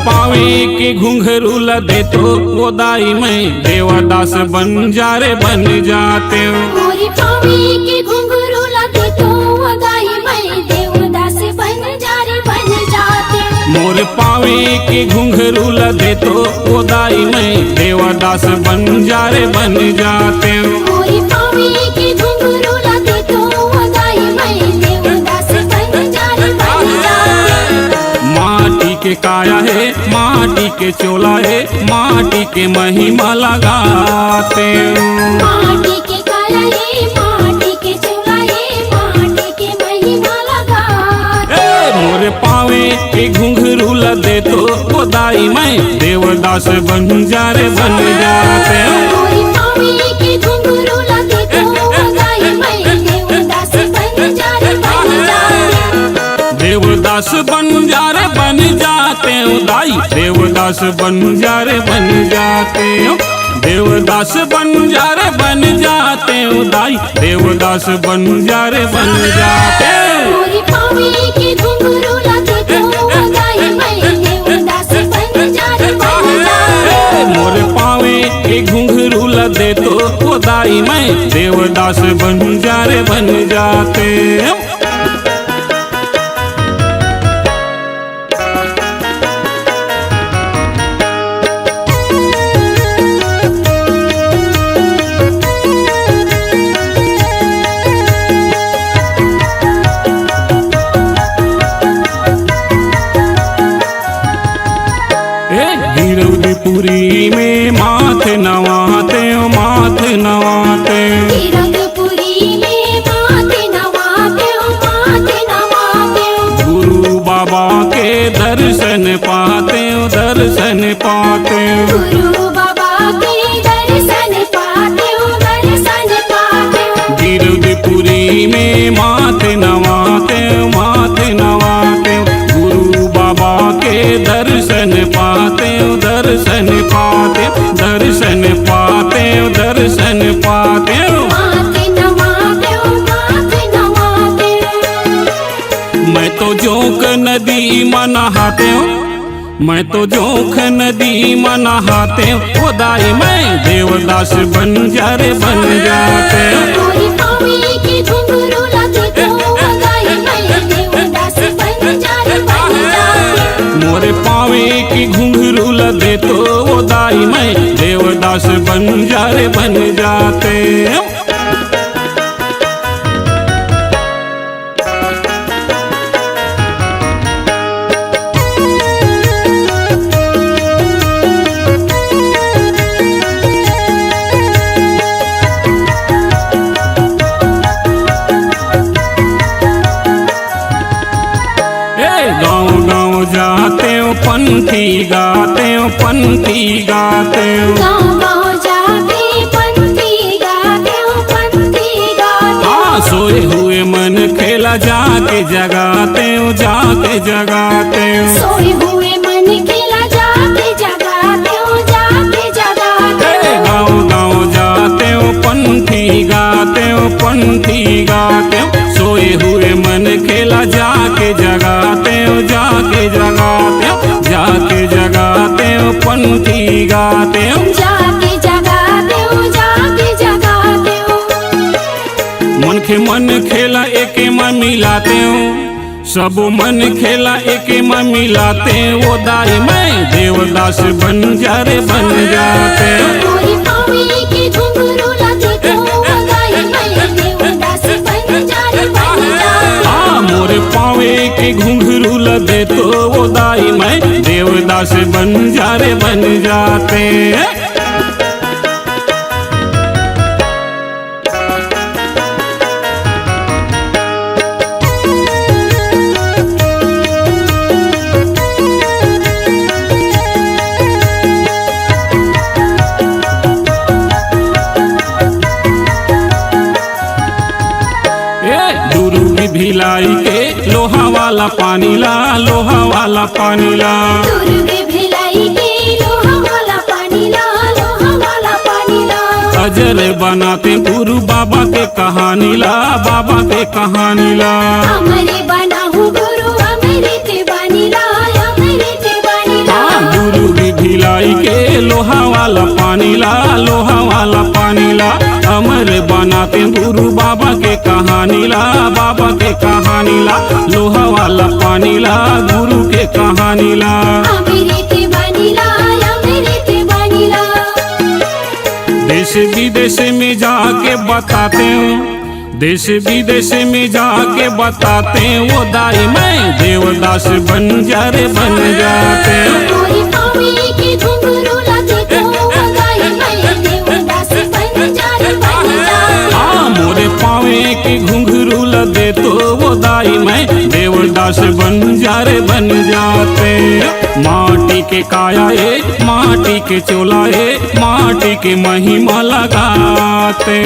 पावे के घुंघरू लदे तो वो दाई मैं देवदास बन जा रे बन जाते हो। मोरी पावे के घुंघरू लदे तो वो दाई मैं देवदास बन जा रे बन जाते हो। मोर पावे के घुंघरू लदे तो वो दाई मैं देवदास बन जा रे बन जाते हो। मोरी पावे के घुंघरू लदे तो वो दाई मैं देवदास बन जा रे बन जाते हो। माटी के काया है माटी के चोला है माटी के महिमा लगाते हो। माटी के काया है माटी के चोला है माटी के महिमा लगाते हो। मोर पावे के घुंघरू लदे तो वो दाई मैं देवदास बन जा रे बन जाते हो। मोरी पावे के घुंघरू लदे तो वो दाई मैं देवदास बन जा रे बन जाते हो। देवदास बन जा रे बन जाते हो दाई देवदास बन जा रे बन जाते हो। देवदास बन जा रे बन जाते हो दाई देवदास बन जा रे बन जाते हो। मोरी पावे के घुंघरू लदे तो वो दाई मैं देवदास बन जा रे बन जाते हो। मोर पावे के घुंघरू लदे तो वो दाई मैं देवदास बन जा रे बन जाते हो। गिरौदपुरी में माथे नवाते हो माथे नवाते हो। गिरौदपुरी में माथे नवाते हो माथे नवाते हो। गुरु बाबा के दर्शन पाते हो दर्शन पाते हो। गुरु बाबा के दर्शन पाते हो दर्शन पाते हो। गिरौदपुरी में माथे नवाते हो माथे नवाते हो। गुरु बाबा के दर्शन पाते हो दर्शन पाते हो दर्शन पाते हो दर्शन पाते हो। माथे नवाते हो माथे नवाते हो। मैं तो जोंक नदी में नहाते हो मैं तो जोंक नदी में नहाते हो वो दाई मैं देवदास बन जा रे बन जाते हो। मोरी पावे के घुंघरू लदे तो वो दाई मैं देवदास बन जा रे बन जाते हो। मोरे पावे की घुंघरू लदे तो वो दाई मैं देवदास बन जा रे बन जाते हो। गाँव गाँव जाते हो पंथी गाते हो पंथी गाते हो। गाँव गाँव जाके पंथी गाते हो पंथी गाते हो। सोए हुए मन खेला जाके जगाते हो जाके जगाते हो। सोए हुए मन खेला जाके जगाते हो जाके जगाते हो। गाँव गाँव जाते हो पंथी गाते हो पंथी गाते हो। सोए हुए मन खेला जाके जगाते हो जाके जगाते हो जाके जगाते हो पंथी गाते हो। जाके जगाते हो जाके जगाते हो। मन के मन खेला एके में मिलाते हो सब मन खेला एके में मिलाते हो वो दाई मैं देवदास बन जा रे बन जाते हो। मोरी पावे के घुंघरू लदे तो वो दाई मैं देवदास बन जा रे बन जाते हो। मोर पावे के घुंघरू लदे तो वो दाई मैं देवदास बन जा रे बन जाते हैं। भिलाई के लोहा वाला पानी ला लोहा वाला पानी ला। दुर्ग भिलाई के लोहा वाला पानी ला लोहा वाला पानी ला। अजर बनाते गुरु बाबा के कहानी ला बाबा के कहानी ला। हमारे बना हूँ गुरु अमृत बानी ला अमृत बानी ला। वाला पानी ला, लोहा वाला पानी ला। अमर बनाते गुरु बाबा के कहानी ला, बाबा के कहानी ला। लोहा वाला पानी ला, गुरु के कहानी ला। अमृत बनिला, अमृत बनिला। देश विदेश में जाके बताते हूँ, देश विदेश में जाके बताते हैं वो दाई मैं देवदास बन जा रे बन जाते। मोरी पावे के घुंघरू लगे तो वो दाई मैं देवदास बन जा रे बन जाते। हाँ मोरे पावे के घुंघरू लगे तो वो दाई मैं देवदास बन जा रे बन जाते। माटी के काया ए, माटी के चोला ए, माटी के महिमा लगाते।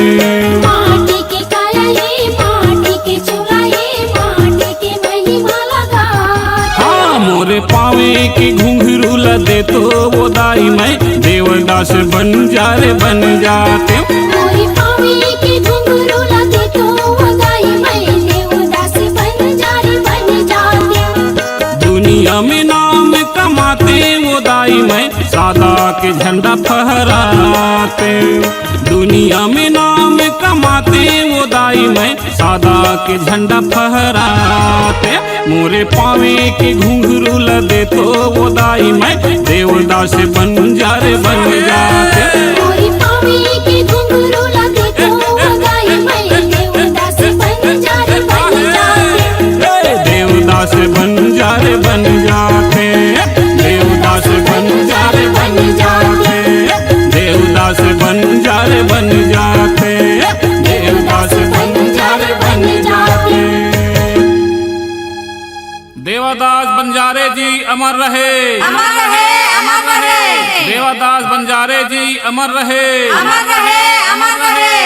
माटी के काया ये, माटी के चूल्हा ये, माटी के महिमा लगाते। हाँ मोरे पावे के घुंघरू लदे तो वो दाई मैं देवदास बन जा रे बन जाते। मोरी पावे के घुंघरू लगे तो वो दाई मैं देवदास बन जा रे बन जाते। दुनिया में नाम कमाते वो दाई मैं सादा के झंडा फहराते। दुनिया में नाम कमाते वो दाई मैं सादा के झंडा फहराते। मोरे पावे के घुंघरू लदे तो वो दाई मैं देवदास बन जा रे बन जाते। मोरी पावे के घुंघरू लगे तो वो दाई मैं देवदास बन जा रे बन जाते। देवदास बन जा रे बन जाते। देवदास बन जा रे बन जाते। देवदास बन जा रे बन जाते। देवदास बन जा रे बन जाते। देवदास बंजारे जी अमर रहे, अमर रहे, अमर रहे। देवदास बंजारे जी अमर रहे, अमर रहे, अमर रहे।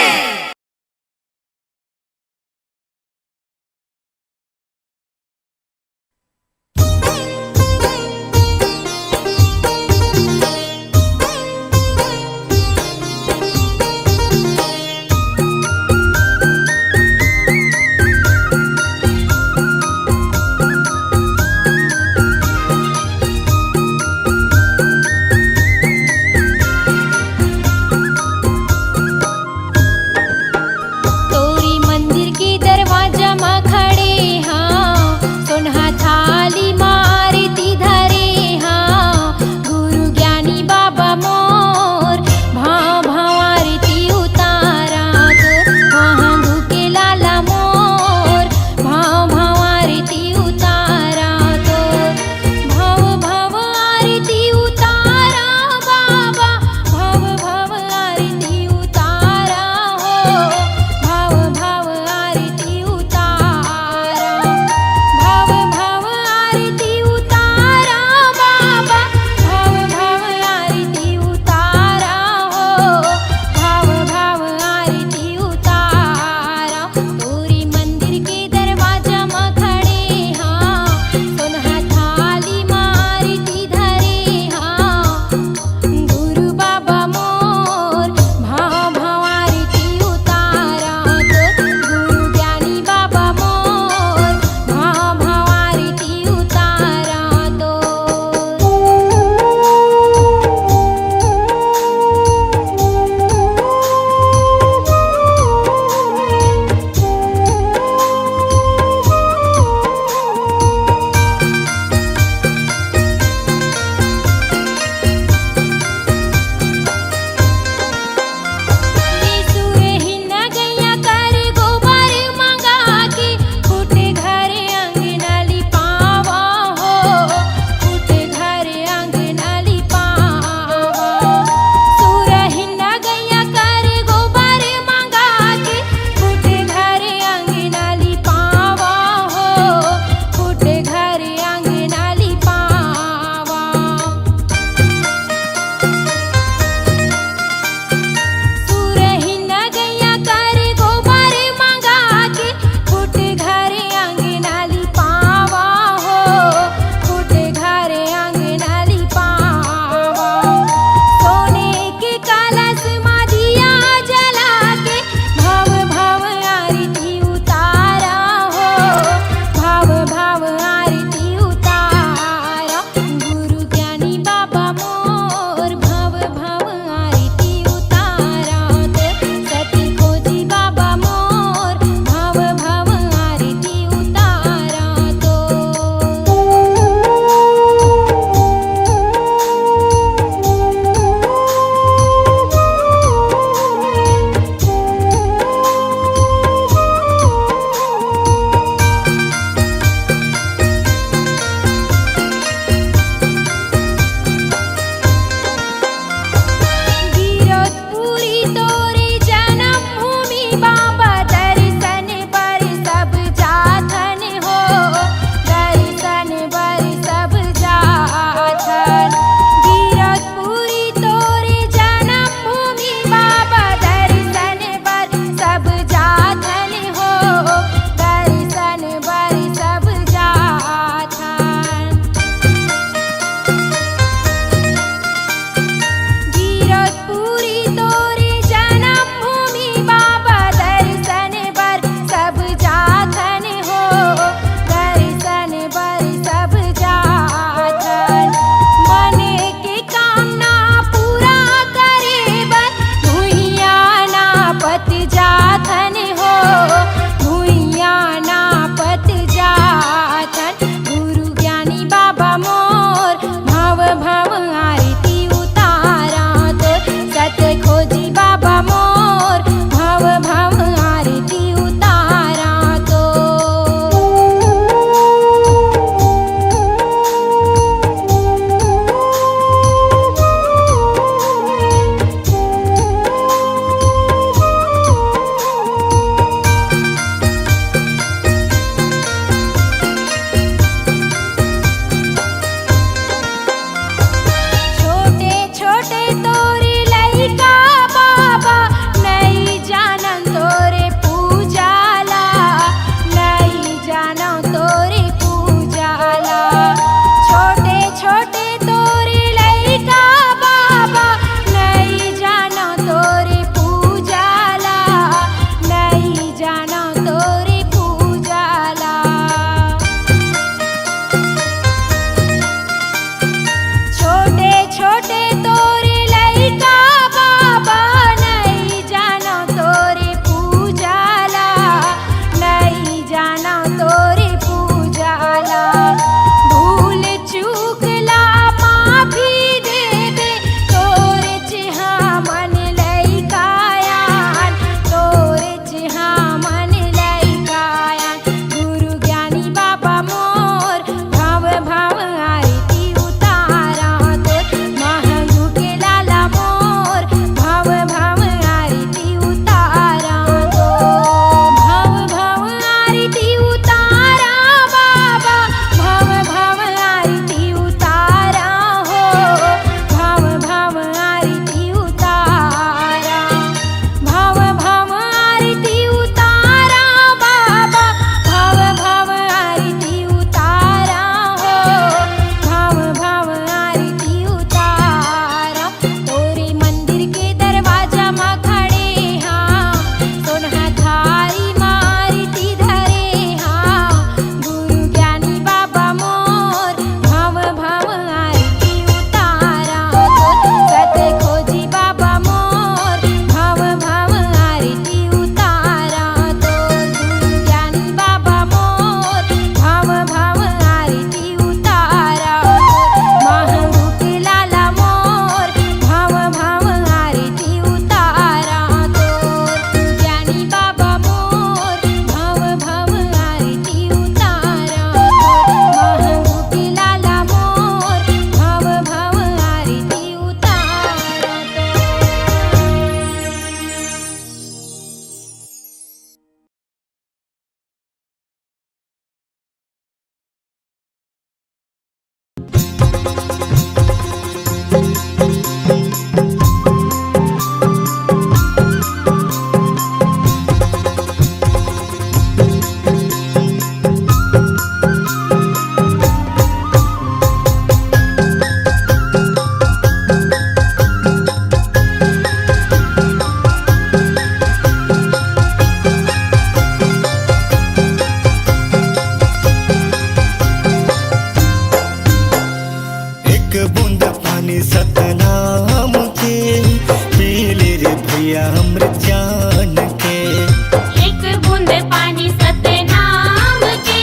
जाथन हो भुइया नापत जाथन गुरु ज्ञानी बाबा मोर भव भव आरती उतारा तो सत खोजी बाबा मोर भव भव आरती उतारा तो छोटे छोटे तोरे लइका बाबा नहीं जानन तोरे पूजाला नहीं जानन तोरे पूजाला छोटे छोटे तोरे लइका बाबा नहीं जानन तोरे पूजाला नहीं जानन तोरे पूजाला छोटे छोटे तोरे लइका बाबा नहीं जानो तोरे पूजाला नहीं जानो तोरे पूजाला भूल चूक ला माफी दे दे तोरे चिहा मन लइकायान तोरे चिहा मन लइकायान गुरु ज्ञानी बाबा मोर भव भव आरती उतारा तो महंगू के लाला मोर भव भव आरती उतारा तो भव भव आरती उतारा बाबा भव भव आरती उतारा हो भव भव आरती उतारा भव भव आरती उतारा बाबा भव भव आरती उतारा हो भव भव आरती उतारा तोरे मंदिर के दरवाजा में खड़े हाँ सोनहा थारी मारती धरे हाँ गुरु ज्ञानी बाबा मोर भव भव आरती उतारा तो सत खोजी बाबा मोर भव भव आरती उतारा तो गुरु ज्ञानी बाबा मोर भव भव आरती उतारा महंगू के लाला मोर भव भव आरती उतारा तो ज्ञानी बाबा मोर भव भव आरती उतारा महंगू के लाला मोर भव भव आरती उतारा एक बूंद पानी सतनाम के पी ले रे भैया अमृत जान के एक बूंद पानी सतनाम के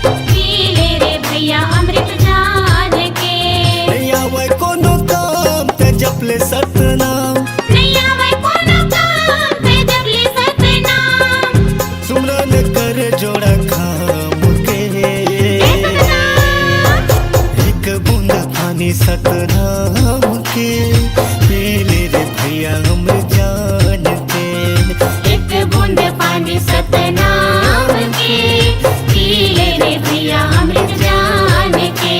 पी ले रे भैया अमृत जान के नहीं आवे कोनो काम ते जपले सतनाम नहीं आवे कोनो काम ते जपले सतनाम सुमरन कर जोड़ा खाम के एक बूंद पानी सतनाम के पी ले रे भैया अमृत जान के एक बूंद पानी सतनाम के पी ले रे भैया अमृत जान के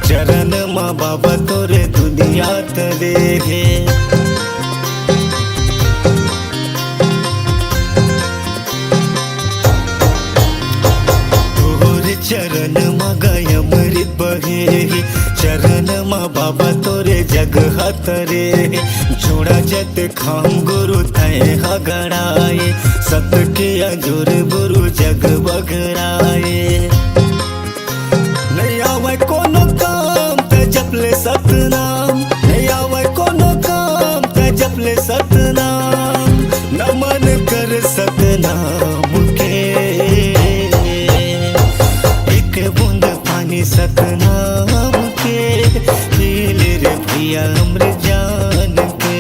चरण माँ बाबा तोरे दुनिया तरे हे। तोरे चरण माँ गय अमृत बहे, चरण माँ बाबा तोरे जग हतरे। जोड़ा जत खाम गुरु तय हगड़ाए, सत के अजोर गुरु जग बगड़ाए। नहीं आवे कोनो काम ते जपले सतनाम, नहीं आवे कोनो काम ते जपले सतनाम। नमन कर सतनाम के, एक बूंद पानी सतनाम के, पी ले रे भैया अमृत जान के।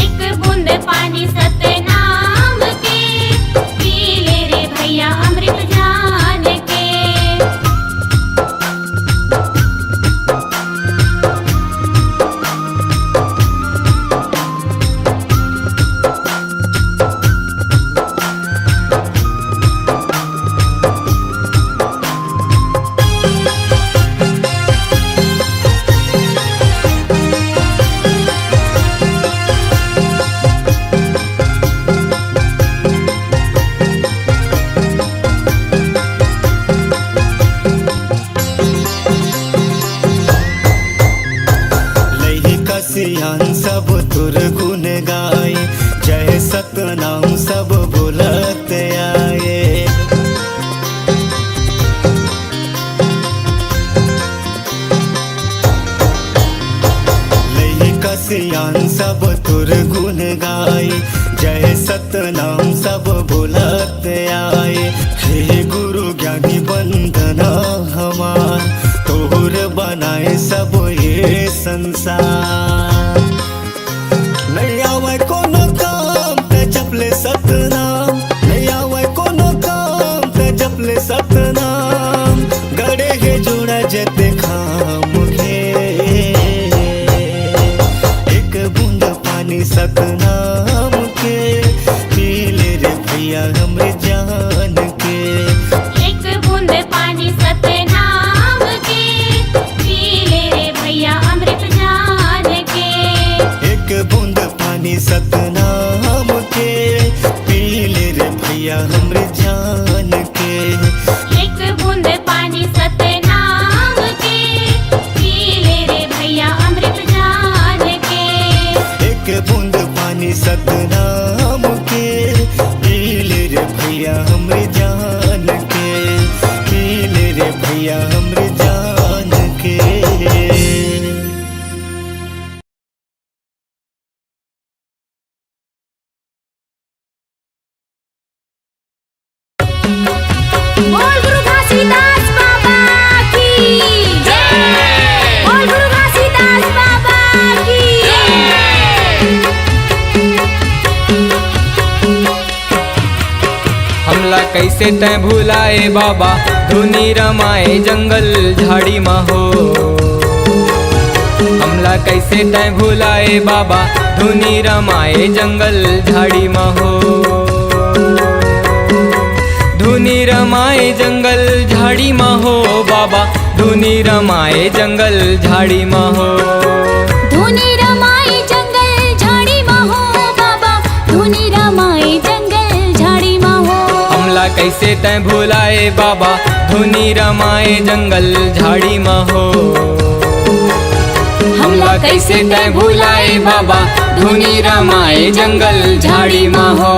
एक बूंद पानी सतनाम के, पी ले रे भैया अमृत जान के। सियान सब तुर गुण गाए, जय सतनाम सब बोलत आए। लइका सियान सब तुर गुण गाए, जय सतनाम सब बोलत आए। हे गुरु ज्ञानी बंदना हमार, तोर बनाए सब ये संसार। नहीं आवे कोनो काम ते जपले सतनाम, नहीं आवे कोनो काम ते जपले सतनाम। गड़े हे जोड़ा जते खाम के, एक बूंद पानी सतनाम के, पी ले रे भैया अमृत जान के। एक बूंद पानी सतनाम के, पी ले रे भैया अमृत जान के। एक बूंद पानी सतनाम के, पी ले रे भैया अमृत जान के। एक बूंद पानी सतनाम के, पी ले रे भैया अमृत जान के। एक बूंद पानी सतनाम के, पी ले रे भैया अमृत जान के, पी ले रे भैया अमृत जान के। बोल गुरु घासीदास बाबा की जय। बोल गुरु घासीदास बाबा की जय। हमला कैसे तय भुलाए बाबा, धुनी रमाए जंगल झाड़ी में हो। हमला कैसे तय भुलाए बाबा, धुनी रमाए जंगल झाड़ी में हो। धुनी रमाए जंगल झाड़ी में हो बाबा, धुनी रमाए जंगल झाड़ी में हो। धुनी रमाए जंगल झाड़ी में हो बाबा, धुनी रमाए जंगल झाड़ी में हो। हमला कैसे तय भुलाए बाबा, धुनी रमाए जंगल झाड़ी में हो। हमला कैसे तय भुलाए बाबा, धुनी रमाए जंगल झाड़ी में हो।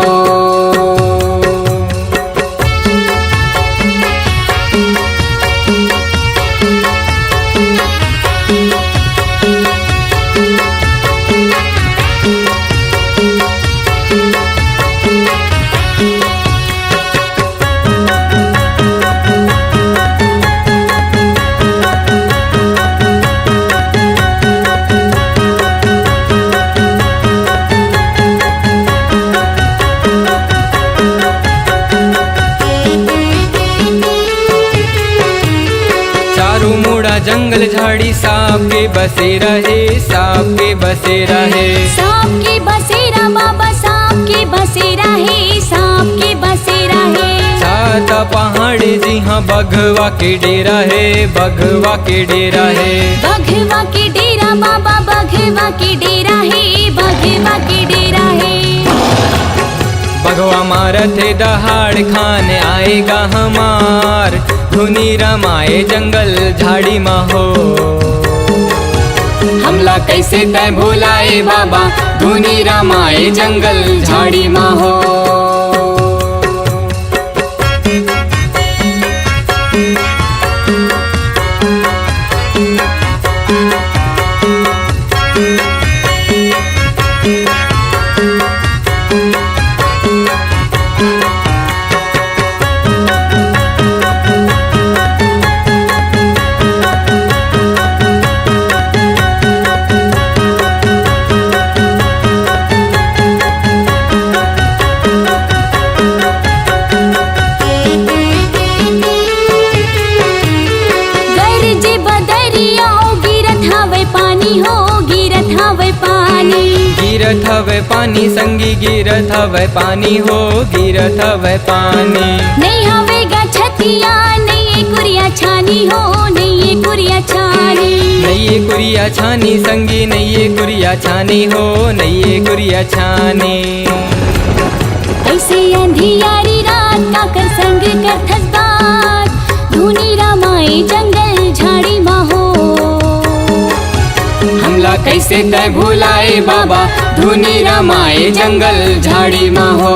जंगल झाड़ी सांप के बसे रहे, सांप के बसे रहे। सांप के बसेरा बाबा, सांप के बसेरा है, सांप के बसेरा है। सात पहाड़ जी हाँ बघवा के डेरा है, बघवा के डेरा है। बघवा के डेरा बाबा, बघवा के डेरा है, बघवा के डेरा है। बघवा मारत है दहाड़ खान आएगा हमार, धुनी रमाए जंगल झाड़ी में हो। हमला कैसे तय भुलाए बाबा, धुनी रमाए जंगल झाड़ी में हो। गरजे बदरिया गिरत हवे पानी हो, गिरत हवे पानी। गिरत हवे पानी संगी, गिरत हवे पानी हो, गिरत हवे पानी। नहीं हवे गछतिया, नहीं कुरिया छानी हो, नहीं कुरिया छानी। नैये कुरिया छानी संगी, नैये कुरिया छानी हो, नैये कुरिया छानी। ऐसे अंधियारी रात का कर संग करथस बात, धुनी रमाए जंगल झाड़ी में हो। हमला कैसे तय भुलाए बाबा, धुनी रमाए जंगल झाड़ी में हो।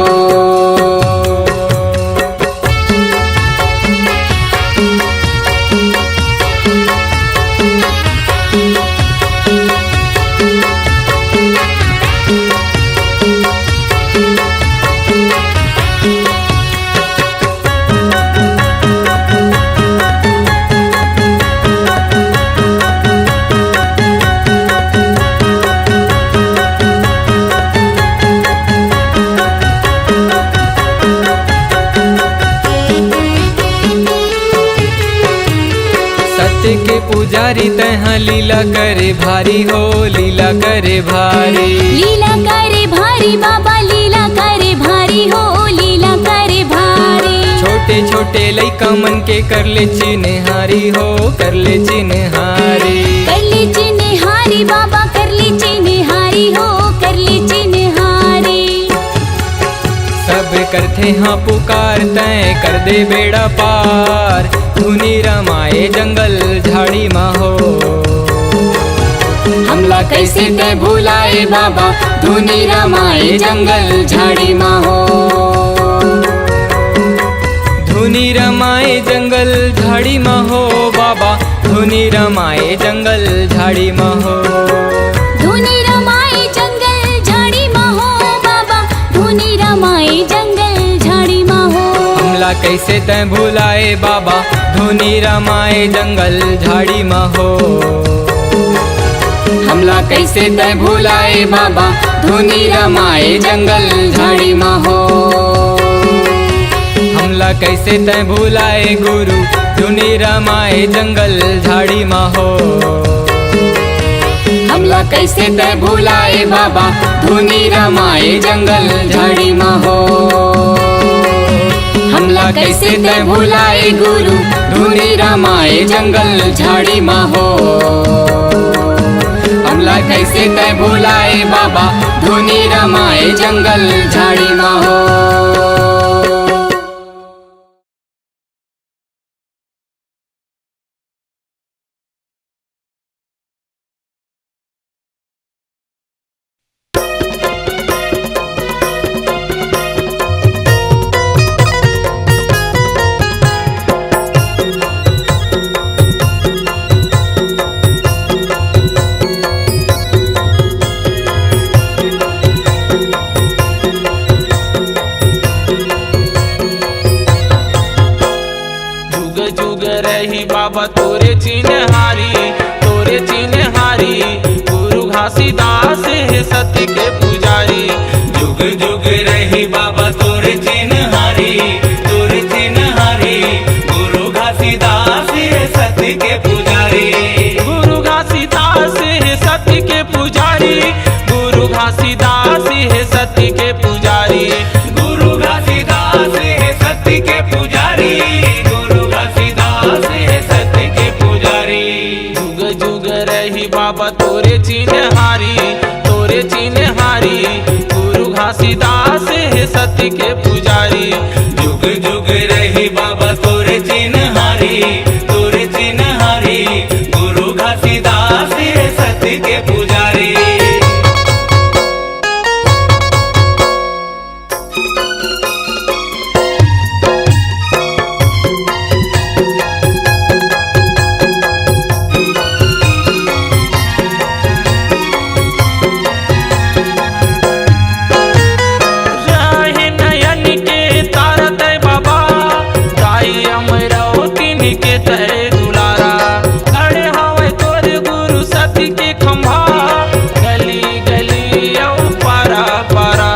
सत्य के पुजारी तहाँ लीला करे भारी हो, लीला करे भारी। लीला करे भारी बाबा, लीला करे भारी हो, लीला करे भारी। छोटे छोटे लइका मन के कर ले चिन्हारी हो, कर ले चिन्हारी। कर ले चिन्हारी बाबा, कर ले चिन्हारी हो, कर ले चिन्हारी। सब करते हाँ पुकार तय कर दे बेड़ा पार, धुनी रमाए जंगल झाड़ी में हो। हमला कैसे तय भुलाए बाबा, धुनी रमाए जंगल झाड़ी में हो। धुनी रमाए जंगल झाड़ी में हो बाबा, धुनी रमाए जंगल झाड़ी में हो। धुनी रमाए जंगल झाड़ी में हो बाबा, धुनी रमाए जंगल झाड़ी में हो। हमला कैसे तय भुलाए बाबा, धुनी रमाए जंगल झाड़ी में हो। हमला कैसे तय भुलाए बाबा, धुनी रमाए जंगल झाड़ी में हो। हमला कैसे तय भुलाए गुरु, धुनी रमाए जंगल झाड़ी में हो। हमला कैसे तय भुलाए बाबा, धुनी रमाए जंगल झाड़ी में हो। हमला कैसे तय भुलाए गुरु, धुनी रमाए जंगल झाड़ी में हो। हमला कैसे तय भुलाए बाबा, धुनी रमाए जंगल झाड़ी में हो। बाबा तोरे चिन्हारी गुरु घासीदास है सत्य के पुजारी। जुग जुग रही बाबा तोरे चिन्हारी गुरु घासीदास है सत्य के पुजारी। गुरु घासीदास है सत्य के पुजारी, गुरु घासीदास है सत्य के पुजारी। गुरु घासीदास है सत्य के पुजारी। रही बाबा तोरे चिन्हारी, तोरे चिन्हारी। गुरु घासीदास है सत्य के पुजारी। जुग जुग रही बाबा तोरे चिन्हारी, तोरे चिन्हारी। गुरु घासीदास है सत्य के पुजारी। राहे नयन के तारा तय बाबा, दाई अमरावतीन के तय दुलारा। खड़े हवे तोरे गुरु सत्य के खंभा, गली गली औ पारा पारा।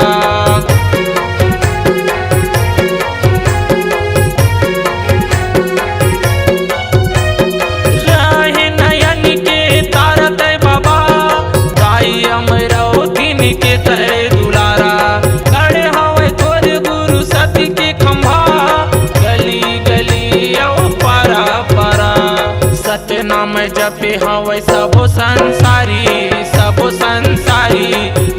राहे नयन के तारा तय बाबा, दाई अमरावतीन के तय दुलारा। खड़े हवे तोरे गुरु सत्य के खंभा, गली गली औ पारा पारा। सत्य नाम जपे हवे सबो संसारी, सबो संसारी।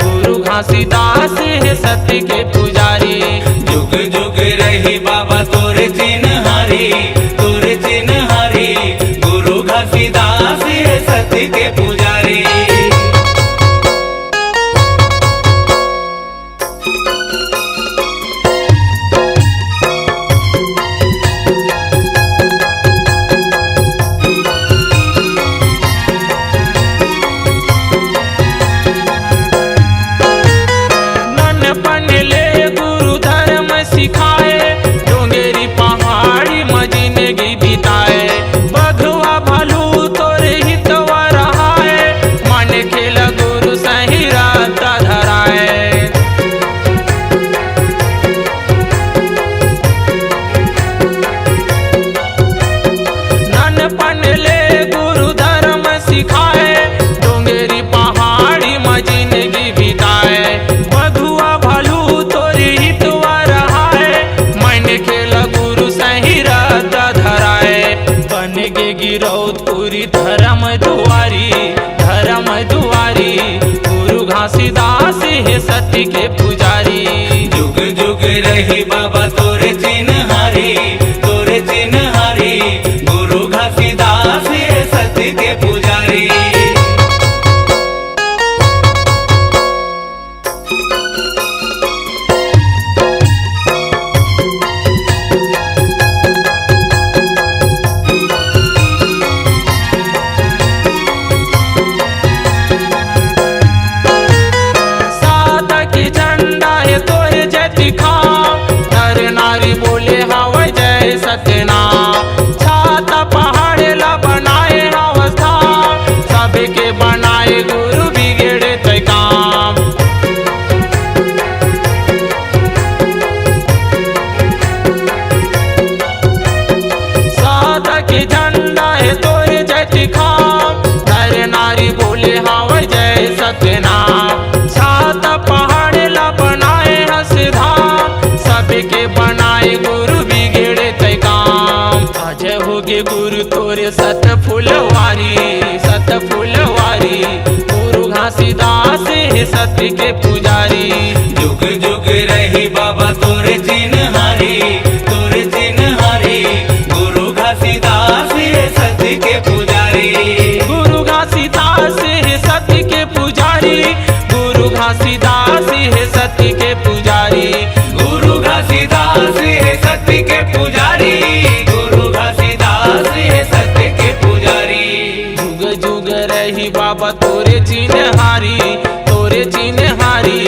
गुरु घासीदास है सत्य के पुजारी। जुग जुग रही बाबा तोरे चिन्हारी, तोरे चिन्हारी। गुरु घासीदास है सत्य के पुजारी। ननपन ले गुरु धर्म सिखाए, डोंगेरी पहाड़ी में जिंदगी बिताए। बघवा भालू तोरे हितवा रहाए, मन खेल गुरु सही रास्ता धराए। ननपन ले गुरु धर्म सिखाए, डोंगेरी पहाड़ी में जिंदगी बिताए। बधुआ भालू तोरी हितवा रहाए, मन खेल गुरु सही रास्ता धराए। बन गे गिरौदपुरी धर्म दुआरी, धर्म दुआरी। गुरु घासीदास है सत्य के पुजारी। जुग जुग रही बाबा तोरे चिन्हारी, तोरे चिन्हारी। गुरु घासीदास है सत्य के पुजारी। साधक झंडा है तोरे जय दिखाओ, नर नारी बोले हवा जय सत्यनाम। छाता पहाड़े ला बनाए अवस्था, सबके बनाए गुरु बिगड़े तय काम। साधक झंडा है तोरे जय दिखाओ, नर नारी बोले हवा जय सत्यनाम। छाता पहाड़े ला बनाए हंसधाम, सबके बनाए गुरु बिगड़े तय काम। अजय होगे गुरु तोरे सत फुलवारी, सत फुलवारी। गुरु घासीदास है सत्य के पुजारी। जुग जुग रही बाबा तोरे चिन्हारी, तोरे चिन्हारी। गुरु घासीदास है सत्य के पुजारी। गुरु घासीदास है सत्य के पुजारी। गुरु घासीदास है सत्य के पुजारी। गुरु घासीदास है सत्य के पुजारी। गुरु घासीदास है सत्य के पुजारी। जुग जुग रही बाबा तोरे चिन्हारी, तोरे चिन्हारी।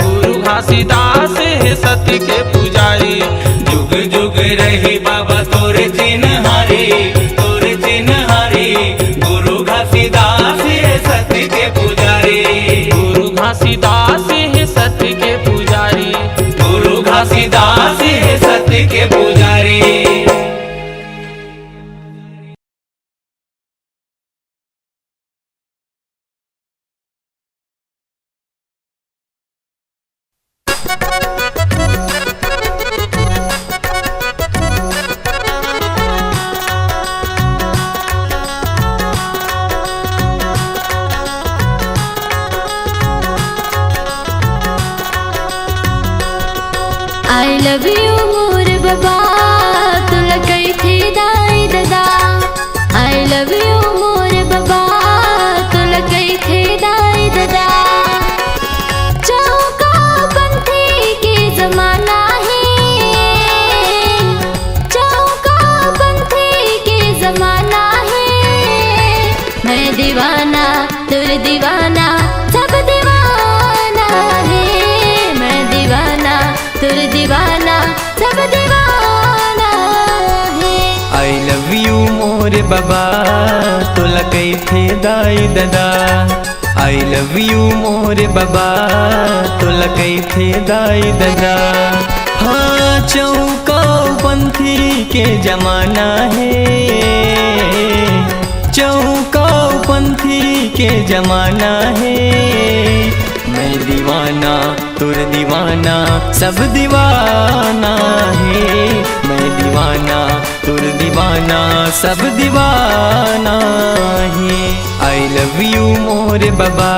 गुरु घासीदास है सत्य के पुजारी। जुग जुग रही बाबा तोरे चिन्हारी, तोरे चिन्हारी। गुरु घासीदास है सत्य के पुजारी। गुरु घासीदास है सत्य के पुजारी। गुरु घासीदास है सत्य के पुजारी। मैं दीवाना तुर दीवाना सब दीवाना है। मैं दीवाना तुर दीवाना सब दीवाना है। आई लव यू मोर बाबा तोला कई थे दाई दादा। आई लव यू मोर बाबा तोला कई थे दाई दादा। हाँ चौका पंथी के जमाना है। चौका पंथी के जमाना है। मैं दीवाना तुर दीवाना सब दीवाना है। मैं दीवाना तुर दीवाना सब दीवाना है। आई लव यू मोर बाबा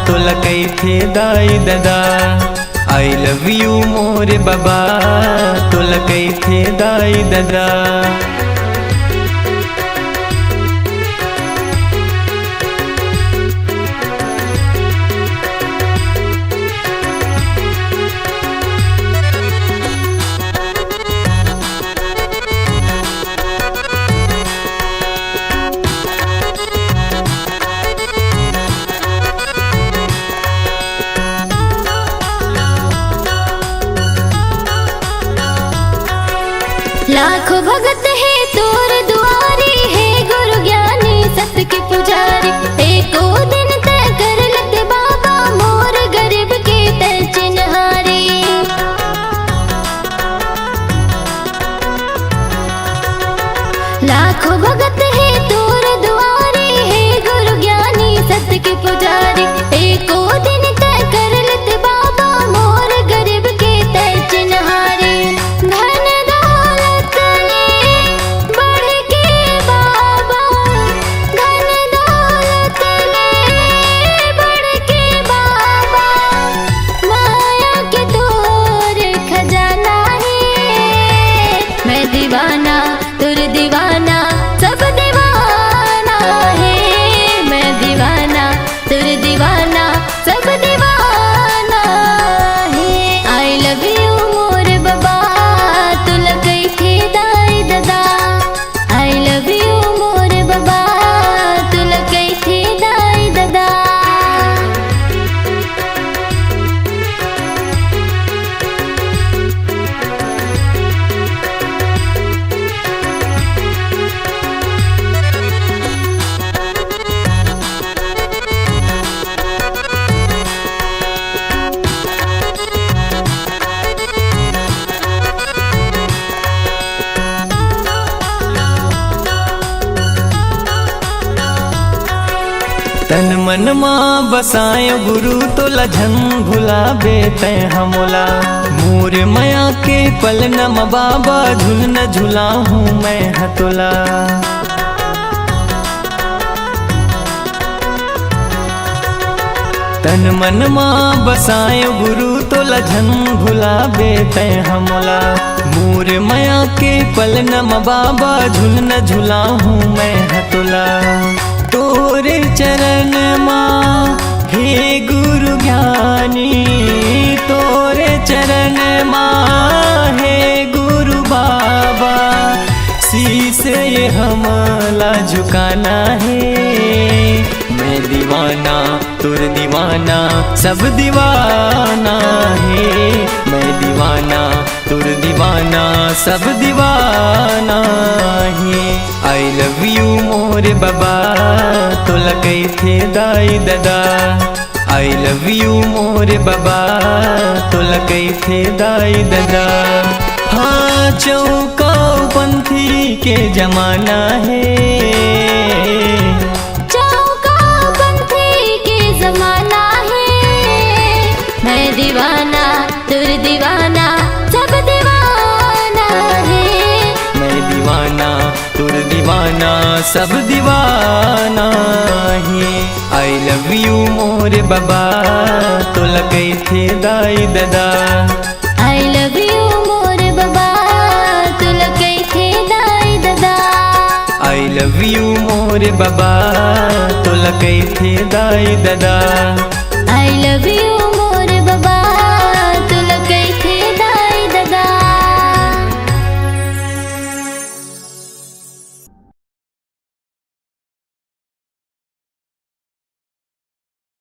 तोला कई थे दाई दादा। आई लव यू मोर बाबा तोला कई थे दाई दादा। लाखों भगत है तोर दुआरी है। गुरु ज्ञानी सत्य के पुजारी। एको दिन तय कर लेते बाबा मोर गरीब के तय चिन्हारी। लाखों भगत है तोर दुआरी है। गुरु ज्ञानी सत्य के पुजारी। एको दिन तय कर लेते बाबा मोर गरीब के तय चिन्हारी। धन दौलत ने बढ़ के बाबा। धन दौलत ने बढ़ के बाबा। माया के तोर खजाना है। मैं दीवाना तुर दीवाना सब दीवाना है। मैं दीवाना तुर दीवाना सब दीवाना है। आई लव यू मोर बाबा तुला कई थे दाई दादा। आई लव यू मोर बाबा तुला कई थे दाई दादा। तन मन माँ बसाए गुरु तोला झन भुलाबे तय हमोला। मोर माया के पल नम बाबा झुल न झुला हूँ मैं हतोला। तन मन माँ बसाए गुरु तोला झन भुलाबे तय हमोला। मोर माया के पल नम बाबा झुल न झुला हूँ मैं हतोला। तोरे चरण माँ हे गुरु ज्ञानी। तोरे चरण माँ हे गुरु बाबा। शीश ये हमला झुकाना है। मैं दीवाना तुर दीवाना सब दीवाना है। मैं दीवाना तुर दीवाना सब दीवाना है। आई लव यू मोर बाबा तोला कई थे दाई दादा। आई लव यू मोर बाबा तोला कई थे दाई दादा। हाँ चौका पंथी के जमाना है। चौका पंथी के जमाना है। मैं दीवाना तुर दीवाना सब दीवाना है। मैं दीवाना तुर दीवाना सब दीवाना है। आई लव यू मोर बाबा तोला कई थे दाई दादा। आई लव यू मोर बाबा तुला कई थे दाई दादा। आई लव यू मोर बाबा तोला कई थे दाई दादा। I love you